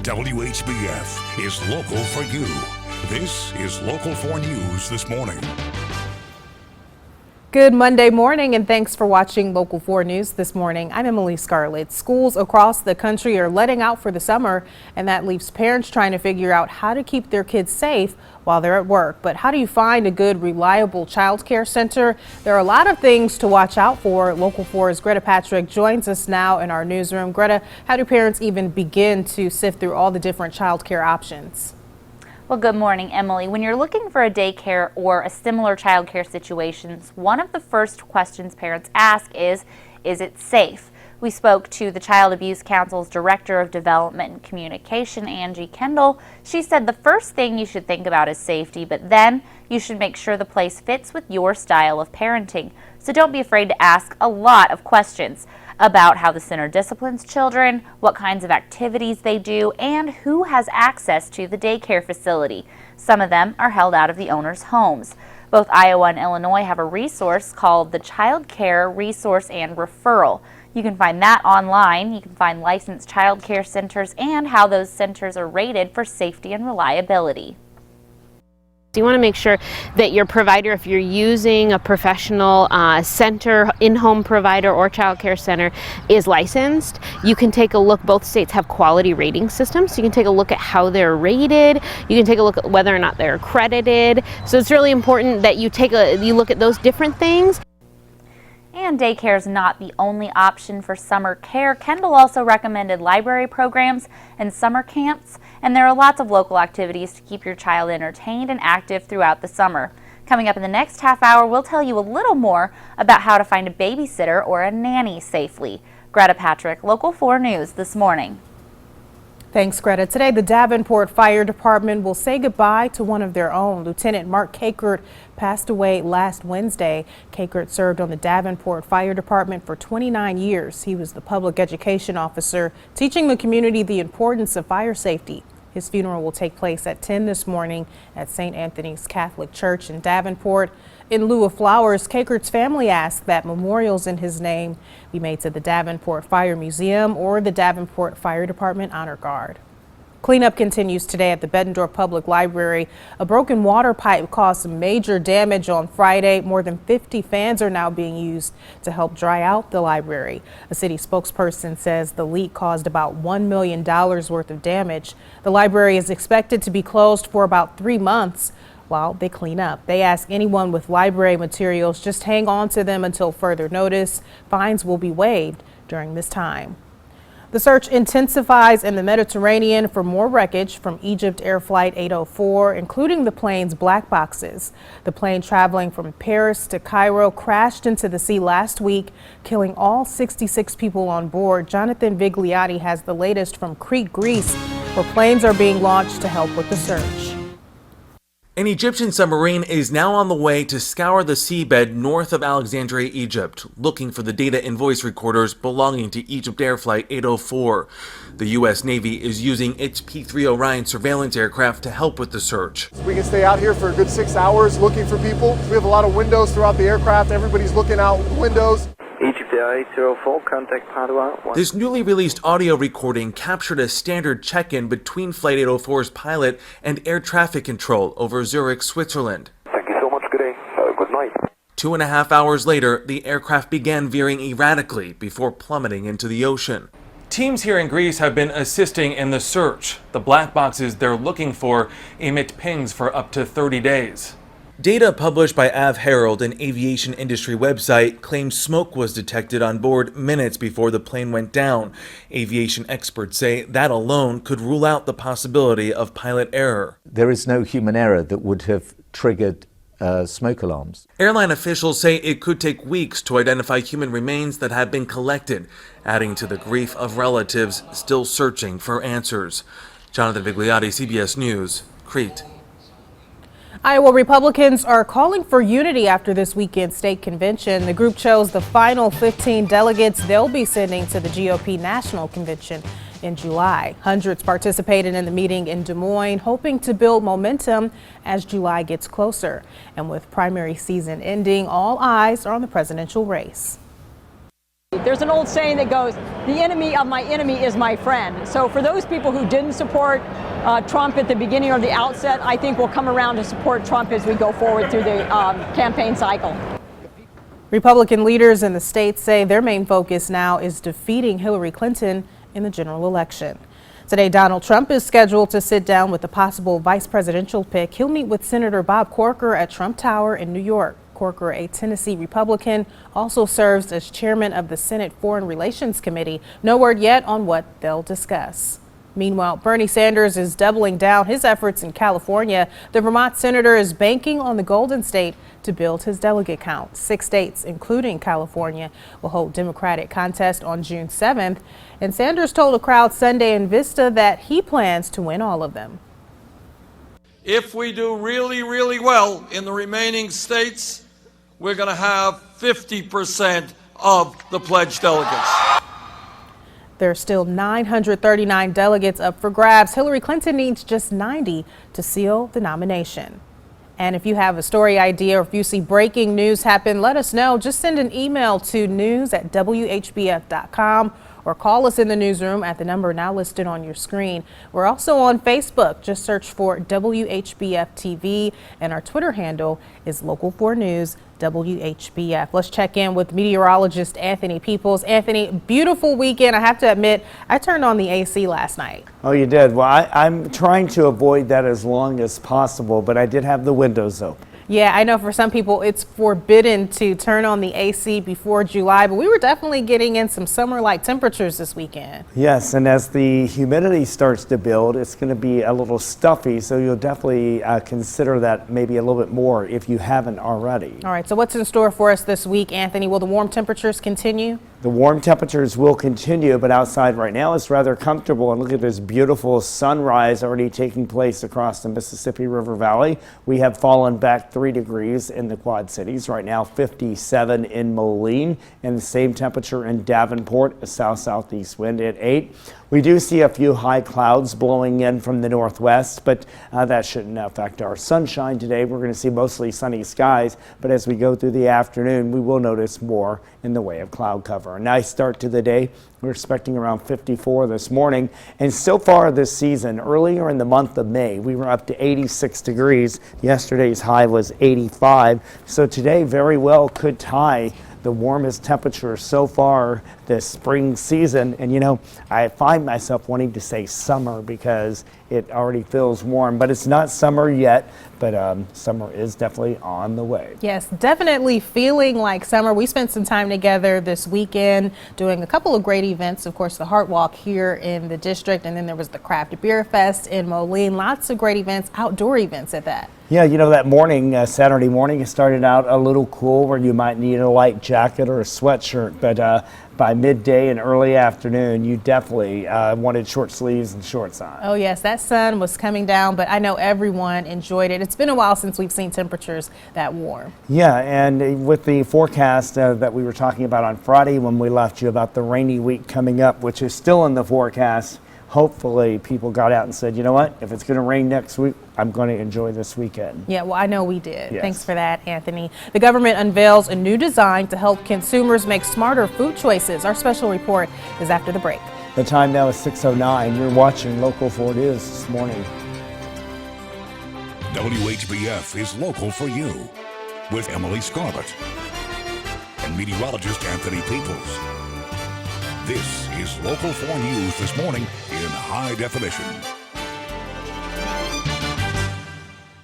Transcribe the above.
WHBF is local for you. This is Local 4 News this morning. Good Monday morning, and thanks for watching Local 4 News this morning. I'm Emily Scarlett. Schools across the country are letting out for the summer, and that leaves parents trying to figure out how to keep their kids safe while they're at work. But how do you find a good, reliable child care center? There are a lot of things to watch out for. Local 4's Greta Patrick joins us now in our newsroom. Greta, how do parents even begin to sift through all the different child care options? Well, good morning, Emily. When you're looking for a daycare or a similar child care situations, one of the first questions parents ask is it safe? We spoke to the Child Abuse Council's Director of Development and Communication, Angie Kendall. She said the first thing you should think about is safety, but then you should make sure the place fits with your style of parenting. So don't be afraid to ask a lot of questions about how the center disciplines children, what kinds of activities they do, and who has access to the daycare facility. Some of them are held out of the owners' homes. Both Iowa and Illinois have a resource called the Child Care Resource and Referral. You can find that online. You can find licensed child care centers and how those centers are rated for safety and reliability. You want to make sure that your provider, if you're using a professional center, in-home provider or child care center, is licensed. You can take a look. Both states have quality rating systems, so you can take a look at how they're rated. You can take a look at whether or not they're accredited. So it's really important that you look at those different things. And daycare is not the only option for summer care. Kendall also recommended library programs and summer camps, and there are lots of local activities to keep your child entertained and active throughout the summer. Coming up in the next half hour, we'll tell you a little more about how to find a babysitter or a nanny safely. Greta Patrick, Local 4 News this morning. Thanks, Greta. Today, the Davenport Fire Department will say goodbye to one of their own. Lieutenant Mark Kakert passed away last Wednesday. Kakert served on the Davenport Fire Department for 29 years. He was the public education officer, teaching the community the importance of fire safety. His funeral will take place at 10 this morning at St. Anthony's Catholic Church in Davenport. In lieu of flowers, Kakert's family asked that memorials in his name be made to the Davenport Fire Museum or the Davenport Fire Department Honor Guard. Cleanup continues today at the Bettendorf Public Library. A broken water pipe caused some major damage on Friday. More than 50 fans are now being used to help dry out the library. A city spokesperson says the leak caused about $1 million worth of damage. The library is expected to be closed for about 3 months while they clean up. They ask anyone with library materials just hang on to them until further notice. Fines will be waived during this time. The search intensifies in the Mediterranean for more wreckage from Egypt Air Flight 804, including the plane's black boxes. The plane traveling from Paris to Cairo crashed into the sea last week, killing all 66 people on board. Jonathan Vigliotti has the latest from Crete, Greece, where planes are being launched to help with the search. An Egyptian submarine is now on the way to scour the seabed north of Alexandria, Egypt, looking for the data and voice recorders belonging to Egypt Air Flight 804. The U.S. Navy is using its P-3 Orion surveillance aircraft to help with the search. We can stay out here for a good 6 hours looking for people. We have a lot of windows throughout the aircraft. Everybody's looking out the windows. Egypt Air 804, contact Padua. This newly released audio recording captured a standard check-in between Flight 804's pilot and air traffic control over Zurich, Switzerland. Thank you so much. Good day. Good night. 2.5 hours later, the aircraft began veering erratically before plummeting into the ocean. Teams here in Greece have been assisting in the search. The black boxes they're looking for emit pings for up to 30 days. Data published by Av Herald, an aviation industry website, claims smoke was detected on board minutes before the plane went down. Aviation experts say that alone could rule out the possibility of pilot error. There is no human error that would have triggered smoke alarms. Airline officials say it could take weeks to identify human remains that have been collected, adding to the grief of relatives still searching for answers. Jonathan Vigliotti, CBS News, Crete. Iowa Republicans are calling for unity after this weekend's state convention. The group chose the final 15 delegates they'll be sending to the GOP National Convention in July. Hundreds participated in the meeting in Des Moines, hoping to build momentum as July gets closer. And with primary season ending, all eyes are on the presidential race. There's an old saying that goes, the enemy of my enemy is my friend. So for those people who didn't support Trump at the beginning or the outset, I think we'll come around to support Trump as we go forward through the campaign cycle. Republican leaders in the state say their main focus now is defeating Hillary Clinton in the general election. Today, Donald Trump is scheduled to sit down with the possible vice presidential pick. He'll meet with Senator Bob Corker at Trump Tower in New York. Corker, a Tennessee Republican, also serves as chairman of the Senate Foreign Relations Committee. No word yet on what they'll discuss. Meanwhile, Bernie Sanders is doubling down his efforts in California. The Vermont senator is banking on the Golden State to build his delegate count. 6 states, including California, will hold Democratic contest on June 7th. And Sanders told a crowd Sunday in Vista that he plans to win all of them. If we do really, really well in the remaining states, we're going to have 50% of the pledged delegates. There are still 939 delegates up for grabs. Hillary Clinton needs just 90 to seal the nomination. And if you have a story idea or if you see breaking news happen, let us know. Just send an email to news@whbf.com or call us in the newsroom at the number now listed on your screen. We're also on Facebook. Just search for WHBF TV, and our Twitter handle is Local 4 News WHBF. Let's check in with meteorologist Anthony Peoples. Anthony, beautiful weekend. I have to admit, I turned on the AC last night. Oh, you did? Well, I'm trying to avoid that as long as possible, but I did have the windows open. Yeah, I know for some people it's forbidden to turn on the AC before July, but we were definitely getting in some summer-like temperatures this weekend. Yes, and as the humidity starts to build, it's going to be a little stuffy, so you'll definitely consider that maybe a little bit more if you haven't already. All right, so what's in store for us this week, Anthony? Will the warm temperatures continue? The warm temperatures will continue, but outside right now it's rather comfortable. And look at this beautiful sunrise already taking place across the Mississippi River Valley. We have fallen back 3 degrees in the Quad Cities. Right now 57 in Moline, and the same temperature in Davenport, a south-southeast wind at 8. We do see a few high clouds blowing in from the northwest, but that shouldn't affect our sunshine today. We're going to see mostly sunny skies, but as we go through the afternoon, we will notice more in the way of cloud cover. A nice start to the day. We're expecting around 54 this morning, and so far this season, earlier in the month of May, we were up to 86 degrees. Yesterday's high was 85, so today very well could tie the warmest temperature so far this spring season. And you know, I find myself wanting to say summer because it already feels warm, but it's not summer yet, but summer is definitely on the way. Yes, definitely feeling like summer. We spent some time together this weekend doing a couple of great events. Of course, the Heart Walk here in the district, and then there was the Craft Beer Fest in Moline. Lots of great events, outdoor events at that. Yeah, you know, that morning, Saturday morning, it started out a little cool where you might need a light jacket or a sweatshirt, but by midday and early afternoon, you definitely wanted short sleeves and shorts on. Oh yes, that sun was coming down, but I know everyone enjoyed it. It's been a while since we've seen temperatures that warm. Yeah, and with the forecast that we were talking about on Friday when we left you about the rainy week coming up, which is still in the forecast, hopefully people got out and said, you know what, if it's going to rain next week, I'm going to enjoy this weekend. Yeah, well, I know we did. Yes. Thanks for that, Anthony. The government unveils a new design to help consumers make smarter food choices. Our special report is after the break. The time now is 6:09. You're watching Local 4 News this morning. WHBF is local for you with Emily Scarlett and meteorologist Anthony Peoples. This is Local 4 News this morning in high definition.